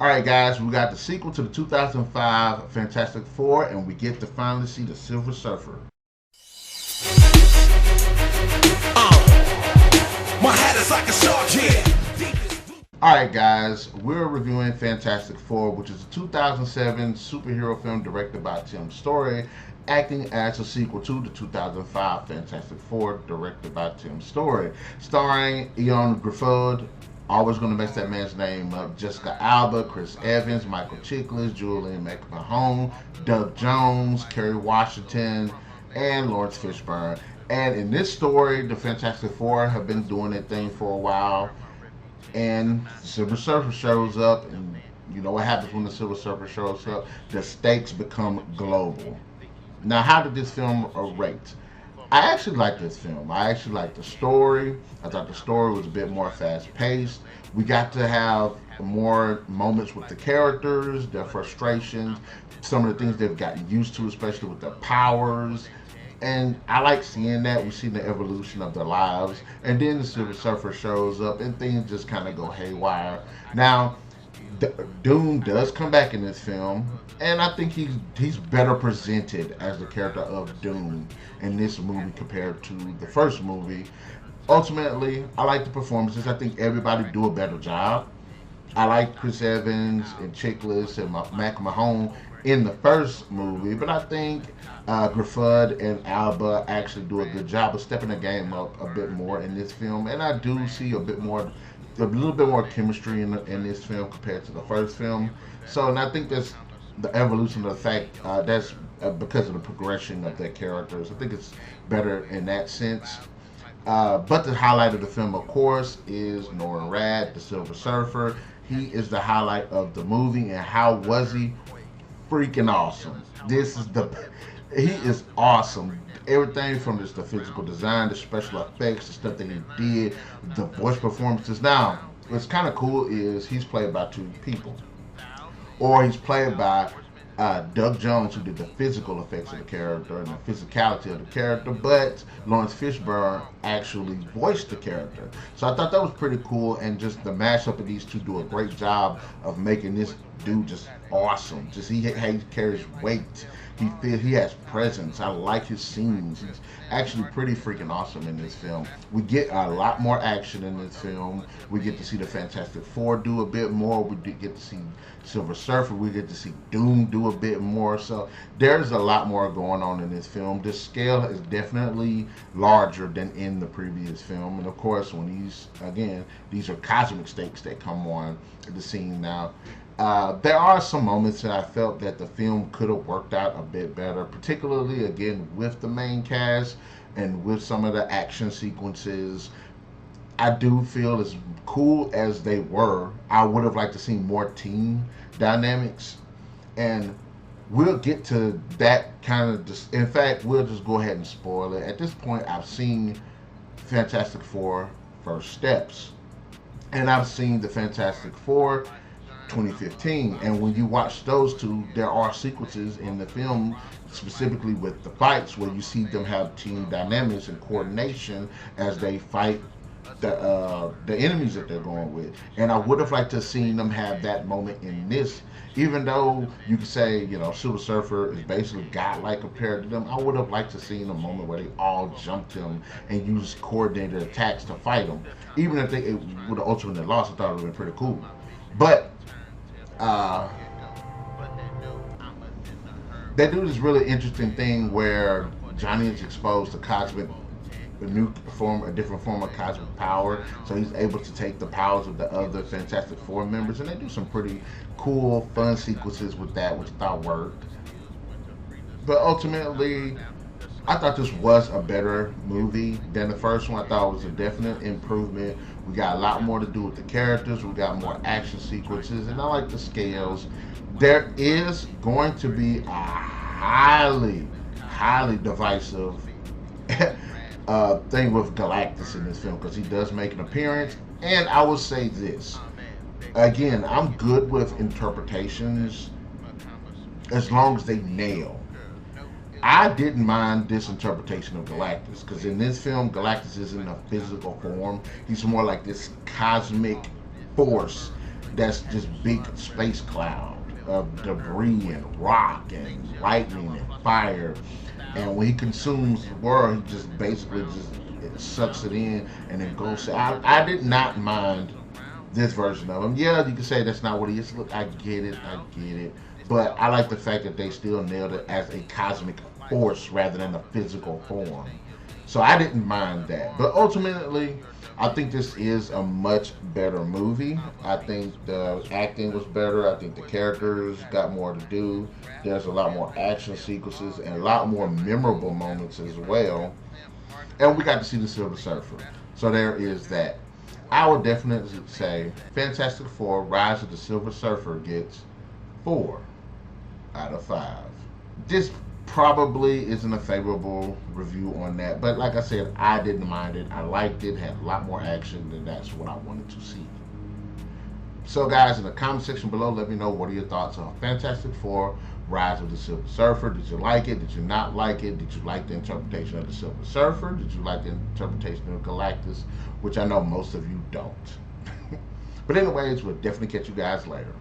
Alright guys, we got the sequel to the 2005 Fantastic Four, and we get to finally see the Silver Surfer. My hat is like a shark, yeah. Alright guys, we're reviewing Fantastic Four, which is a 2007 superhero film directed by Tim Story, acting as a sequel to the 2005 Fantastic Four, directed by Tim Story, starring Ioan Gruffudd, always going to mess that man's name up, Jessica Alba, Chris Evans, Michael Chiklis, Julian McMahon, Doug Jones, Kerry Washington, and Laurence Fishburne. And in this story, the Fantastic Four have been doing their thing for a while, and Silver Surfer shows up, and you know what happens when the Silver Surfer shows up? The stakes become global. Now, how did this film rate? I actually like this film. I actually like the story. I thought the story was a bit more fast-paced. We got to have more moments with the characters, their frustrations, some of the things they've gotten used to, especially with their powers. And I like seeing that. We see the evolution of their lives. And then the Silver Surfer shows up and things just kind of go haywire. Now, Doom does come back in this film, and I think he's better presented as the character of Doom in this movie compared to the first movie. Ultimately, I like the performances. I think everybody do a better job. I like Chris Evans and Chiklis and Mac Mahone in the first movie, but I think Gruffudd and Alba actually do a good job of stepping the game up a bit more in this film, and I do see a little bit more chemistry in this film compared to the first film. So, and I think that's the evolution of the fact that's because of the progression of their characters. I think it's better in that sense. But the highlight of the film, of course, is Norrin Radd, the Silver Surfer. He is the highlight of the movie, and how was he? Freaking awesome. He is awesome. Everything from the physical design, the special effects, the stuff that he did, the voice performances. Now, what's kind of cool is he's played by two people. Or he's played by Doug Jones, who did the physical effects of the character and the physicality of the character, but Laurence Fishburne actually voiced the character. So I thought that was pretty cool, and just the mashup of these two do a great job of making this dude just awesome. Just he carries weight. He has presence. I like his scenes. He's actually pretty freaking awesome in this film. We get a lot more action in this film. We get to see the Fantastic Four do a bit more. We get to see Silver Surfer. We get to see Doom do a bit more. So there's a lot more going on in this film. The scale is definitely larger than in the previous film. And of course, when these are cosmic stakes that come on the scene now. There are some moments that I felt that the film could have worked out a bit better, particularly again with the main cast and with some of the action sequences. I do feel as cool as they were, I would have liked to see more team dynamics, and we'll get to that kind of. In fact, we'll just go ahead and spoil it. At this point, I've seen Fantastic Four First Steps, and I've seen the Fantastic Four 2015, and when you watch those two, there are sequences in the film specifically with the fights where you see them have team dynamics and coordination as they fight the enemies that they're going with. And I would have liked to have seen them have that moment in this, even though you could say, you know, Silver Surfer is basically godlike compared to them. I would have liked to have seen a moment where they all jumped him and used coordinated attacks to fight him. Even if it would have ultimately lost, I thought it would have been pretty cool. But they do this really interesting thing where Johnny is exposed to a different form of cosmic power, so he's able to take the powers of the other Fantastic Four members, and they do some pretty cool, fun sequences with that, which I thought worked. But ultimately, I thought this was a better movie than the first one. I thought it was a definite improvement. We got a lot more to do with the characters. We got more action sequences, and I like the scales. There is going to be a highly divisive thing with Galactus in this film, because he does make an appearance. And I will say this again: I'm good with interpretations as long as they nail. I didn't mind this interpretation of Galactus, because in this film, Galactus isn't a physical form. He's more like this cosmic force that's just big space cloud of debris and rock and lightning and fire. And when he consumes the world, he just basically just it sucks it in and then goes. I did not mind this version of him. Yeah, you can say that's not what he is. Look, I get it, but I like the fact that they still nailed it as a cosmic force rather than a physical form. So I didn't mind that. But ultimately, I think this is a much better movie. I think the acting was better. I think the characters got more to do. There's a lot more action sequences and a lot more memorable moments as well. And we got to see the Silver Surfer. So there is that. I would definitely say Fantastic Four Rise of the Silver Surfer gets 4 out of 5. This probably isn't a favorable review on that, but like I said, I didn't mind it. I liked it, had a lot more action, and that's what I wanted to see. So guys, in the comment section below, let me know what are your thoughts on Fantastic Four Rise of the Silver Surfer. Did you like it? Did you not like it? Did you like the interpretation of the Silver Surfer? Did you like the interpretation of Galactus? Which I know most of you don't. But anyways, we'll definitely catch you guys later.